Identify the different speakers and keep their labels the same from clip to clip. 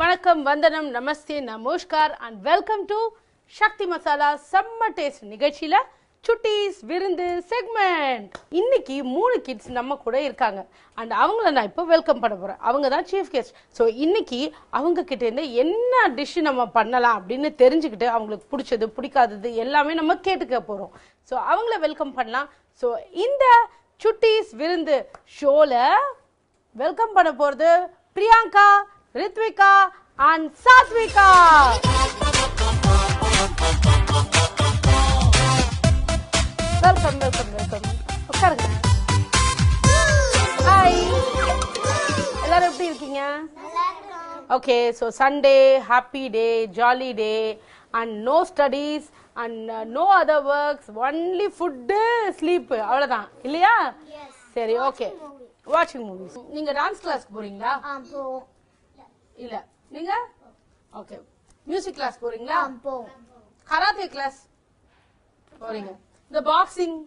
Speaker 1: வணக்கம் வந்தனம் நமஸ்தே நமஸ்கார் and welcome to சக்தி மசாலா செம்ம டேஸ்ட் நிகழ்ச்சியில சுட்டீஸ் விருந்து செக்மெண்ட். இன்னைக்கு 3 கிட்ஸ் நம்ம கூட இருக்காங்க அண்ட் அவங்கள நான் இப்போ வெல்கம் பண்ண போறேன். அவங்க தான் சீஃப் கெஸ்ட். ஸோ இன்னைக்கு அவங்க கிட்ட இருந்து என்ன டிஷ் நம்ம பண்ணலாம் அப்படின்னு தெரிஞ்சுக்கிட்டு அவங்களுக்கு பிடிச்சது பிடிக்காதது எல்லாமே நம்ம கேட்டுக்க போறோம். ஸோ அவங்கள வெல்கம் பண்ணலாம். ஸோ இந்த சுட்டீஸ் விருந்து ஷோல வெல்கம் பண்ண போறது Priyanka, Rithvika and Sathvika. Welcome welcome welcome. உட்காருங்க. ஹாய், எல்லாரும் எப்படி இருக்கீங்க? Okay, so Sunday happy day, jolly day and no studies and no other works, only food sleep, அவ்வளோதான் இல்லையா? சரி, ஓகே. வாட்சிங் மூவிஸ். நீங்க டான்ஸ் கிளாஸ்க்கு போறீங்களா? இல்ல. நீங்க? ஓகே. மியூசிக் கிளாஸ் போறீங்களா? கராத்தே கிளாஸ் போறீங்க. இந்த பாக்ஸிங்.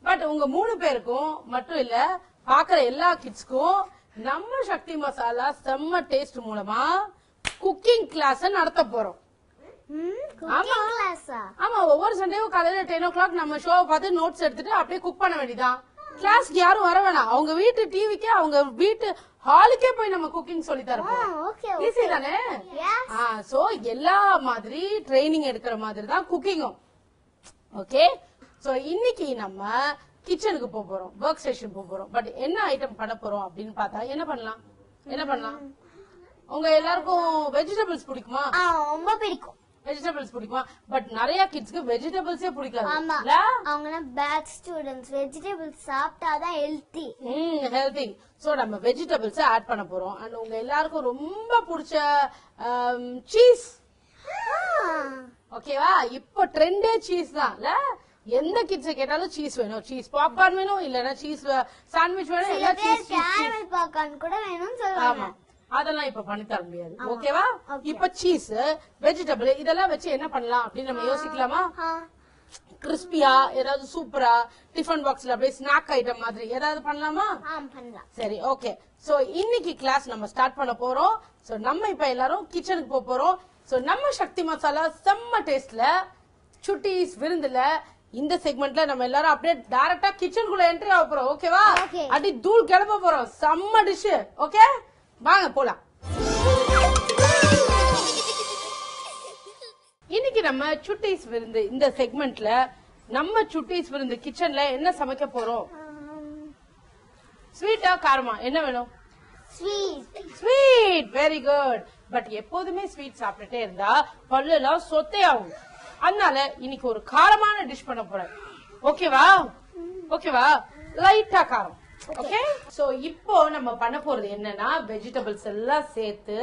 Speaker 1: பட் உங்க 3 பேருக்கும் மட்டும் இல்ல, பாக்குற எல்லா கிட்ஸ்க்கும் நம்ம சக்தி மசாலா செம்ம டேஸ்ட் மூலமா குக்கிங் கிளாஸ் நடத்த போறோம். ஆமா, ஒவ்வொரு சண்டேவும் காலையில 10 o'clock நம்ம ஷோவை பார்த்து நோட்ஸ் எடுத்துட்டு அப்படியே குக் பண்ண வேண்டியதான். கிளாஸ்க்கு யாரும் வர வேணாம். அவங்க வீட்டு டிவிக்கே, அவங்க வீட்டு ஹாலுக்கே போய் நம்ம குக்கிங் சொல்லி தரோம். ஈஸி தானே? சோ எல்லா மாதிரி ட்ரைனிங் எடுக்கிற மாதிரி தான் குக்கிங்கும். ஓகே, சோ இன்னைக்கு நம்ம கிச்சனுக்கு போக போறோம், ஒர்க் ஸ்டேஷன் போக போறோம். பட் என்ன ஐட்டம் பண்ண போறோம் அப்படின்னு பார்த்தா என்ன பண்ணலாம்? உங்க எல்லாருக்கும் வெஜிடபிள்ஸ் பிடிக்குமா?
Speaker 2: ரொம்ப பிடிக்கும்.
Speaker 1: வெஜிடபிள்ஸ் பிடிக்குமா? பட் நிறைய கிட்ஸ்க்கு வெஜிடபிள்ஸே பிடிக்காது.
Speaker 2: அவங்க பேட் ஸ்டூடண்ட்ஸ். வெஜிடபிள்ஸ் சாப்பிட்டாதான் ஹெல்தி.
Speaker 1: ஹெல்தி. சோ நம்ம வெஜிடபிள்ஸ் ஆட் பண்ண போறோம். அண்ட் உங்க எல்லாருக்கும் ரொம்ப பிடிச்ச சீஸ். ஓகேவா? இப்போ ட்ரெண்டே சீஸ் தான். எந்த கிட்ஸ் கேட்டாலும் சீஸ் வேணும். சீஸ் பாப்கார்ன் வேணும், இல்லனா சீஸ் சாண்ட்விச் வேணும், இல்ல சீஸ்
Speaker 2: கேரமல் பாப்கார்ன் கூட வேணும்னு சொல்றாங்க.
Speaker 1: அதெல்லாம் இப்ப பண்ணி தர முடியாது. ஓகேவா? இப்ப சீஸ், வெஜிடபிள் இதெல்லாம் வச்சு என்ன பண்ணலாம் அப்படின்னு நம்ம யோசிக்கலாமா? கிறிஸ்பியா, ஏதாவது சூப்பரா டிஃபன் பாக்ஸ்ல அப்படியே ஸ்நாக் ஐட்டம் மாதிரி ஏதாவது பண்ணலாமா? சரி, ஓகே. சோ இன்னைக்கு கிளாஸ் நம்ம ஸ்டார்ட் பண்ண போறோம். சோ நம்ம இப்ப எல்லாரும் கிச்சனுக்கு போக போறோம். சோ நம்ம சக்தி மசாலா செம்ம டேஸ்ட்ல சுட்டீஸ் விருந்துல இந்த செக்மெண்ட்ல நம்ம எல்லாரும் அப்படியே டைரக்டா கிச்சனுக்குள்ள என்ட்ரி ஆக போறோம். ஓகேவா? அடி தூள் கிளப்ப போறோம். செம்ம டிஷ். ஓகே, வாங்க போலாம். இன்னைக்கு நம்ம சுட்டீஸ் விருந்து இந்த செக்மெண்ட்ல நம்ம சுட்டீஸ் விருந்து கிச்சன்ல என்ன சமைக்க போறோம்? ஸ்வீட்டா காரமா? என்ன வேணும்? ஸ்வீட். Very good. பட் எப்போதுமே ஸ்வீட் சாப்பிட்டுட்டே இருந்தா பல்லு எல்லாம் சொத்தே ஆகும். அதனால இன்னைக்கு ஒரு காரமான டிஷ் பண்ண போறேன். ஓகேவா? லைட்டா காரம். ஓகே. சோ இப்போ நம்ம பண்ண போறது என்னன்னா, வெஜிடபிள்ஸ் எல்லாம் சேர்த்து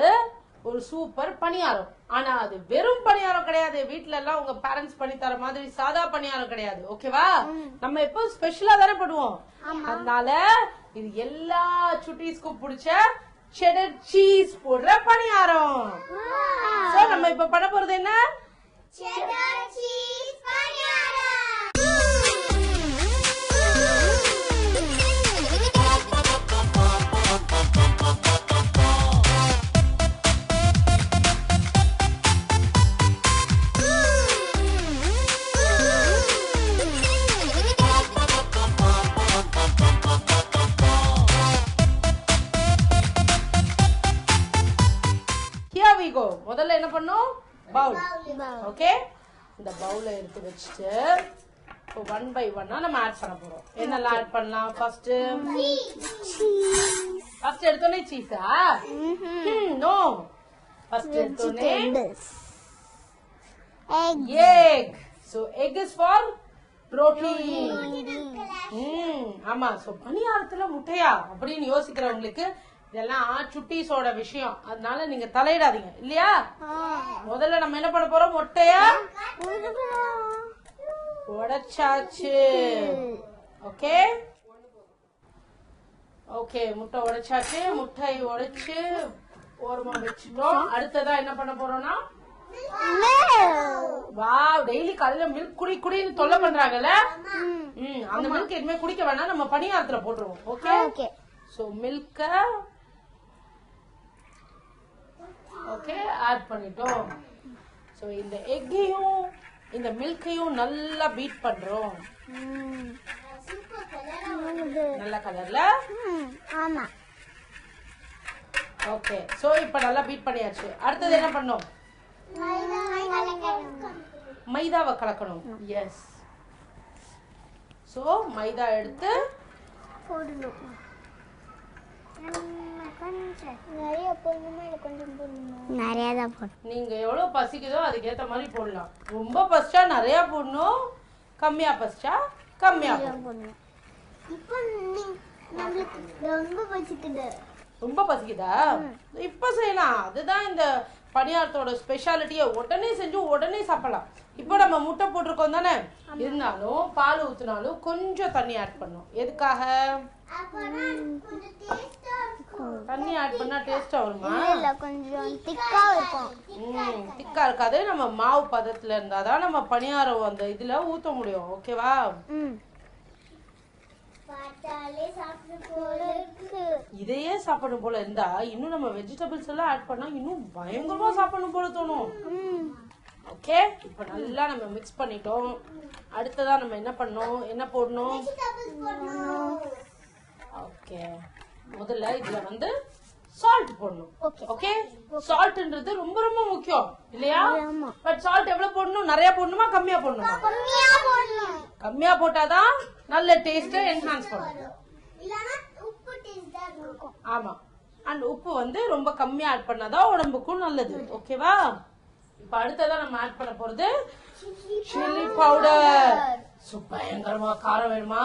Speaker 1: ஒரு சூப்பர் பணியாரம். ஆனா அது வெறும் பணியாரம் கிடையாது. வீட்ல எல்லாம் உங்க பேரண்ட்ஸ் பண்ணி தர மாதிரி சாதா பணியாரம் கிடையாது. ஓகேவா? நம்ம எப்போ ஸ்பெஷலா தானே பண்ணுவோம். அதனால இது எல்லா சுட்டீஸ்க்கும் பிடிச்ச செடர் சீஸ் போடுற பணியாரம். சோ நம்ம இப்ப பண்ண போறது என்ன? செடர் சீஸ் பணியாரம். முதல்ல என்ன பண்ணும்? பவுல். ஓகே, இந்த பவுல எடுத்து வச்சுட்டு ஒன் பை ஒன்னா நம்ம ஆட் பண்ண போறோம். என்னெல்லாம் ஆட் பண்ணலாம்? ஃபர்ஸ்ட் எடுத்தோடனே சீஸா? நோ, ஃபர்ஸ்ட் எடுத்தோடனே egg. So egg is for protein. ஆமா. சோ பணியாரத்துல முட்டையா அப்படின்னு யோசிக்கிறவங்களுக்கு இதெல்லாம் சுட்டீஸோட விஷயம். அதனால நீங்க தலையிடாதீங்க இல்லையா? முதல்ல நம்ம என்ன பண்ண போறோம்? முட்டையா உடைச்சாச்சு. ஓகே, முட்டை உடைச்சாச்சு. முட்டை உடைச்சு ஓரமா வச்சுட்டோம். அடுத்ததா என்ன பண்ண போறோம்னா, வாவ், டெய்லி காலையில மில்க் குடின்னு தொல்லை பண்றாங்கல்ல, அந்த மில்க் எதுவுமே குடிக்க வேணாம், நம்ம பணியாரத்துல போட்டுருவோம். ஓகே, சோ மில்க ஆட் பண்ணிட்டோம். சோ இந்த எக்கையும் இந்த மில்கையும் நல்லா பீட் பண்றோம். நல்ல கலர்ல.
Speaker 2: ஆமா.
Speaker 1: ஓகே, சோ இப்ப நல்லா பீட் பண்ணியாச்சு. அடுத்தது என்ன பண்ணோம்? மைதாவை கலக்கணும். எஸ். சோ மைதா எடுத்து
Speaker 2: போடணும். நிறைய தான் போடணும்.
Speaker 1: நீங்க எவ்வளவு பசிக்குதோ அதுக்கேத்த மாதிரி போடலாம். ரொம்ப பசிச்சா நிறைய போடணும், கம்மியா பசிச்சா கம்மியா போடணும்.
Speaker 2: இப்போ நம்மளுக்கு ரொம்ப பசிக்குது.
Speaker 1: ரொம்ப பசிக்குதா? இப்ப செய்யலாம். அதுதான் இந்த பணியாரத்தோட ஸ்பெஷாலிட்டியை. உடனே செஞ்சு உடனே சாப்பிடலாம். இப்போ நம்ம முட்டை போட்டிருக்கோம் தானே, இருந்தாலும் பால் ஊத்தினாலும் கொஞ்சம் தண்ணி ஆட் பண்ணும். எதுக்காக? தண்ணி ஆட் பண்ணா டேஸ்டா வருமா?
Speaker 2: இல்ல, கொஞ்சம் திக்கா இருக்கும்.
Speaker 1: திக்கா இருக்காது. நம்ம மாவு பதத்துல இருந்தாதான் நம்ம பணியாரம் அந்த இதுல ஊத்த முடியும். ஓகேவா? இதையே சாப்பிடணும் போல இருந்தா இன்னும் நம்ம வெஜிடபிள்ஸ் எல்லாம் ஆட் பண்ணா இன்னும் பயங்கரமா சாப்பிடணும் போல தோணும். ஓகே, இப்ப நல்லா நம்ம மிக்ஸ் பண்ணிட்டோம். அடுத்ததா நம்ம என்ன பண்ணோம்? என்ன போடணும்? ஓகே, முதல்ல இதுல வந்து சால்ட் போடணும். ஓகே, சால்ட்ன்றது ரொம்ப ரொம்ப முக்கியம் இல்லையா? பட் சால்ட் எவ்வளவு போடணும்? நிறைய போடணுமா கம்மியா போடணுமா? கம்மியா போட்டாதான் நல்ல டேஸ்ட் என்ஹான்ஸ் பண்ணும். ஆமா, அண்ட் உப்பு வந்து ரொம்ப கம்மியா ஆட் பண்ணாதான் உடம்புக்கும் நல்லது. ஓகேவா? இப்ப அடுத்ததா நம்ம ஆட் பண்ண போறது சில்லி பவுடர். பயங்கரமா காரம் வேணுமா?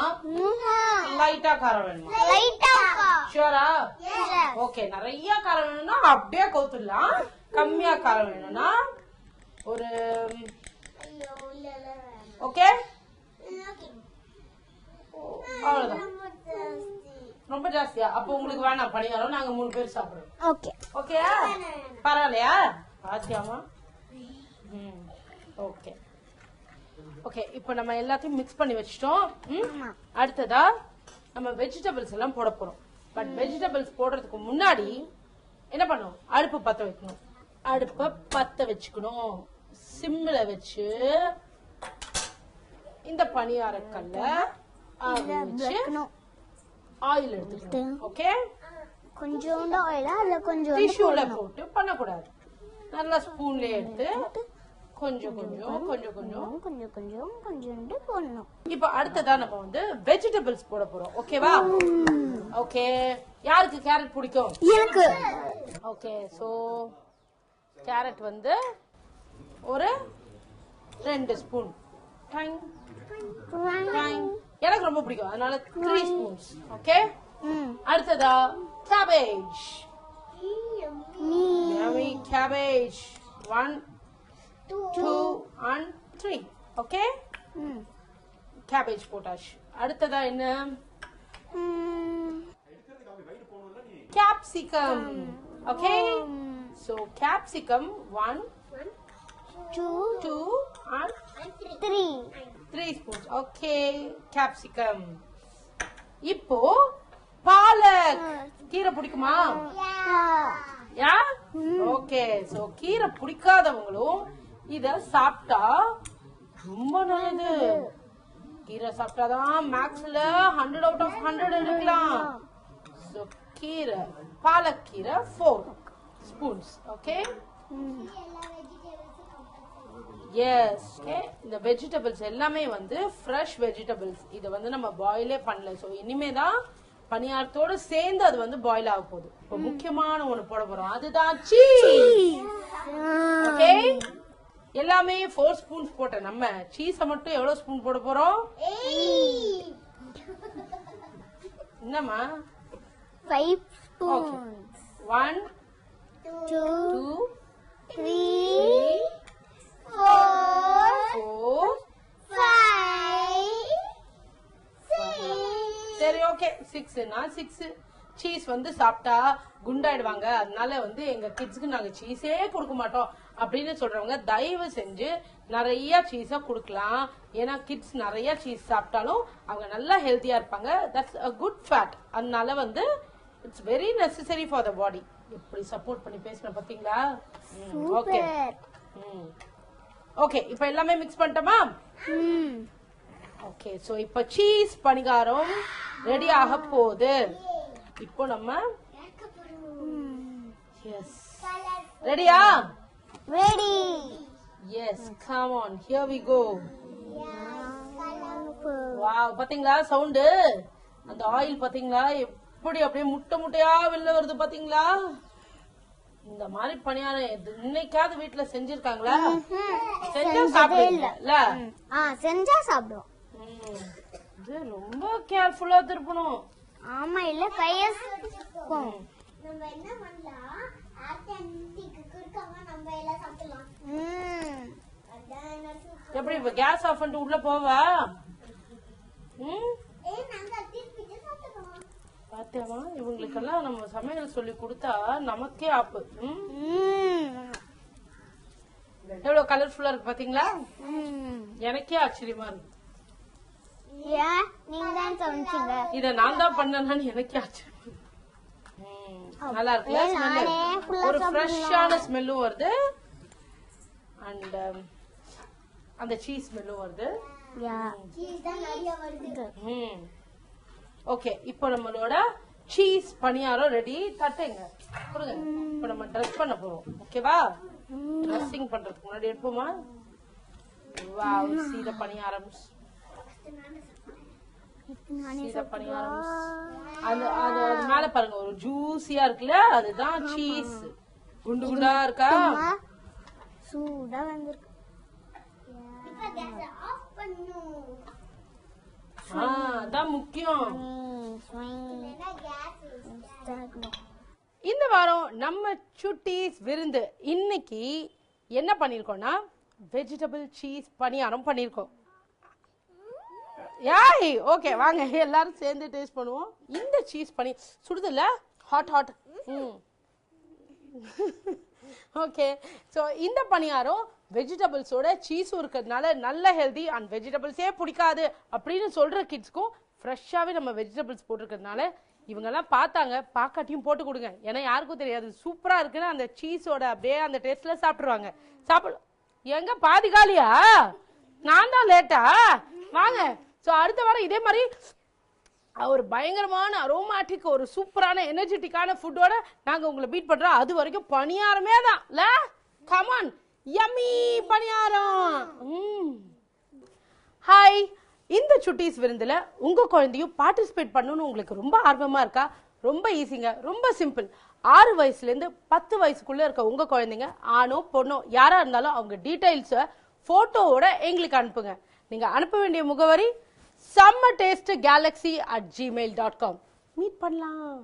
Speaker 1: லைட்டா காரம் வேணுமா? ஷூரா? ஓகே, நிறைய காரம் வேணும்னா அப்படியே கோத்துடலாம். கம்மியா காரம் வேணும்னா ஒரு ஓகே அவ்வளவுதான். ரொம்ப ஜாஸ்தியா? அப்ப உங்களுக்கு வேணாம் பணியாரம், நாங்க 3 பேர் சாப்பிடுறோம்.
Speaker 2: ஓகே
Speaker 1: ஓகே, பரவாயில்லையா? பாத்தியாமா? ஓகே ஓகே, இப்போ நம்ம எல்லாத்தையும் மிக்ஸ் பண்ணி வச்சிட்டோம். அடுத்ததா நம்ம வெஜிடபிள்ஸ் எல்லாம் போட போறோம். பட் வெஜிடபிள்ஸ் போடுறதுக்கு முன்னாடி என்ன பண்ணும்? அடுப்பு பத்த வைக்கணும். அடுப்பை பத்த வச்சுக்கணும். சிம்ல வச்சு இந்த பணியாரக்கல்ல ஆயில் எடுத்துக்கணும். ஓகே,
Speaker 2: கொஞ்சோண்டு ஆயிலா இல்ல கொஞ்சம்
Speaker 1: டிஷ்யூல போட்டு பண்ணக்கூடாது. நல்லா ஸ்பூன்ல எடுத்து கொஞ்சம் கொஞ்சம் கொஞ்சம் கொஞ்சம்
Speaker 2: கொஞ்சம் கொஞ்சம் கொஞ்சோண்டு போடணும்.
Speaker 1: இப்போ அடுத்ததா நம்ம வந்து வெஜிடபிள்ஸ் போட போறோம். ஓகேவா? ஓகே, யாருக்கு கேரட் பிடிக்கும்?
Speaker 2: எனக்கு.
Speaker 1: ஓகே, சோ கேரட் வந்து ஒரு 2 ஸ்பூன். எனக்கு ரொம்ப பிடிக்கும், அதனால 3 ஸ்பூன்ஸ். ஓகே, அடுத்ததா cabbage. Yummy cabbage. 1, 2 and 3. Okay, cabbage போட்டாச்சு. அடுத்ததா என்ன? Capsicum. Okay, so capsicum 1, 2 and 3 spoons. Okay, capsicum. இப்போ பாலக். கீரை பிடிக்குமா? யா? ஓகே, சோ கீரை பிடிக்காதவங்களும் இத சாப்பிட்டா ரொம்ப நல்லது. கீரை சாப்பிட்டாதான் மேக்ஸ்ல 100 out of 100 எடுக்கலாம். சோ கீரை, பாலக்கீரை 4 ஸ்பூன்ஸ். Okay, yes. ஓகே, இந்த வெஜிடபிள்ஸ் எல்லாமே வந்து ஃப்ரெஷ் வெஜிடபிள்ஸ். இதை வந்து நம்ம பாயிலே பண்ணல. ஸோ இனிமேதான் பணியாரத்தோட சேர்ந்து அது வந்து பாயில் ஆக போகுது. இப்போ முக்கியமான ஒண்ணு போட போறோம், அதுதான் சீஸ். ஓகே, எல்லாமே 4 ஸ்பூன்ஸ் போட்ட நம்ம சீஸை மட்டும் எவ்வளவு ஸ்பூன் போட போறோம்? என்னம்மா?
Speaker 2: 5 ஸ்பூன்ஸ்.
Speaker 1: 1, 2,
Speaker 2: 3, 4, 5, 6.
Speaker 1: சரி, ஓகே, 6னா 6. சீஸ் வந்து சாப்பிட்டா குண்டாயிடுவாங்க, அதனால வந்து எங்க கிட்ஸ்க்கு நாங்க சீஸே கொடுக்க மாட்டோம் அப்படின்னு சொல்றவங்க தயவு செஞ்சு நிறைய சீஸா கொடுக்கலாம். ஏன்னா கிட்ஸ் நிறைய சீஸ் சாப்பிட்டாலும் அவங்க நல்லா ஹெல்த்தியா இருப்பாங்க. That's a good fat. அதனால வந்து it's very necessary for the body. எப்படி சப்போர்ட் பண்ணி பேசுறேன் பாத்தீங்களா? ஓகே ஓகே, இப்போ எல்லாமே மிக்ஸ் பண்ணிட்டோமா? ஓகே, சோ இப்போ சீஸ் பணிகாரம் ரெடி ஆக போகுது. இப்போ நம்ம எஸ் ரெடியா?
Speaker 2: Ready.
Speaker 1: Yes, come on, here we go. Wow, பாத்தீங்களா சவுண்ட்? அந்த ஆயில் பாத்தீங்களா எப்படி அப்படியே முட்டை முட்டையா வெளில வருது பாத்தீங்களா? இந்த மாதிரி பணியாரம் இன்னைக்காவது வீட்டுல செஞ்சிருக்காங்களா? செஞ்சா சாப்பிடுவீங்கல்ல?
Speaker 2: செஞ்சா சாப்பிடுவோம்.
Speaker 1: இது ரொம்ப கேர்ஃபுல்லா திருப்பணும்.
Speaker 2: ஆமா, இல்ல கைய நம்ம என்ன பண்ணலாம், ஆட்டன்டிக்கு குறுக்காம நம்ம எல்லாம் சாப்பிடலாம்.
Speaker 1: எப்படி இப்ப கேஸ் ஆஃப் பண்ணிட்டு உள்ள போவா? பாத்தியாமா, இவங்களுக்கெல்லாம் நம்ம சமையல் சொல்லி கொடுத்தா நமக்கே ஆப்பு. எவ்வளவு கலர்ஃபுல்லா இருக்கு பாத்தீங்களா? எனக்கே ஆச்சரியமா இருக்கு. இத நான் தான் பண்ணேன்னு எனக்கே ஆச்சரியம். நல்லா இருக்குல்ல? ஒரு ஃப்ரெஷ்ஷான ஸ்மெல்லும் வருது அண்ட் அந்த சீஸ் ஸ்மெல்லும் வருது. ஓகே, இப்போ நம்மளோட சீஸ் பணியாரம் ரெடி. தட்டுங்க, கொடுங்க. இப்போ நம்ம ட்ரெஸ் பண்ண போறோம். ஓகேவா? ட்ரெஸ்ஸிங் பண்றதுக்கு முன்னாடி எடுப்போமா? வாவ், சீத பணியாரம். பணியாரம் அது மேல பாருங்க, ஒரு ஜூசியா இருக்குல்ல, அதுதான் சீஸ். குண்டு குண்டா இருக்கா?
Speaker 2: சூடா வந்திருக்கு.
Speaker 1: அதான் முக்கியம். இந்த வாரம் நம்ம சுட்டீஸ் விருந்து இன்னைக்கு என்ன பண்ணிருக்கோம்னா வெஜிடபிள் சீஸ் பணியாரம் பண்ணிருக்கோம். யாய், ஓகே வாங்க எல்லாரும் சேர்ந்து டேஸ்ட் பண்ணுவோம். இந்த சீஸ் பண்ணி சுடுது இல்ல, ஹாட் ஹாட். ஓகே, ஸோ இந்த பணியாரம் வெஜிடபிள்ஸோட சீஸும் இருக்கிறதுனால நல்ல ஹெல்தி அண்ட் வெஜிடபிள்ஸே பிடிக்காது அப்படின்னு சொல்ற கிட்ஸ்க்கும் ஃப்ரெஷ்ஷாகவே நம்ம வெஜிடபிள்ஸ் போட்டிருக்கிறதுனால இவங்கெல்லாம் பார்த்தாங்க, பார்க்காட்டியும் போட்டு கொடுங்க. ஏன்னா யாருக்கும் தெரியாது சூப்பராக இருக்குன்னு அந்த சீஸோட அப்படியே அந்த டேஸ்ட்ல சாப்பிட்ருவாங்க. எங்க பாதி காலியா? நான் தான் லேட்டா? வாங்க. ஸோ அடுத்த வாரம் இதே மாதிரி ஒரு பயங்கரமான அரோமேட்டிக் ஒரு சூப்பரான எனர்ஜெட்டிக்கான ஃபுட்டோட நாங்கள் உங்களை பீட் பண்ணுறோம். அது வரைக்கும் பணியாரமே தான் இல்லை? கமான், யம்மி பணியாரம். ஹாய், இந்த சுட்டீஸ் விருந்தில் உங்கள் குழந்தையும் பார்ட்டிசிபேட் பண்ணணும்னு உங்களுக்கு ரொம்ப ஆர்வமாக இருக்கா? ரொம்ப ஈஸிங்க, ரொம்ப சிம்பிள். 6 வயசுலேருந்து 10 வயசுக்குள்ளே இருக்க உங்கள் குழந்தைங்க ஆணோ பொண்ணோ யாராக இருந்தாலும் அவங்க டீட்டெயில்ஸை ஃபோட்டோவோட எங்களுக்கு அனுப்புங்க. நீங்கள் அனுப்ப வேண்டிய முகவரி summertastegalaxy@gmail.com. மீட் பண்ணலாம்.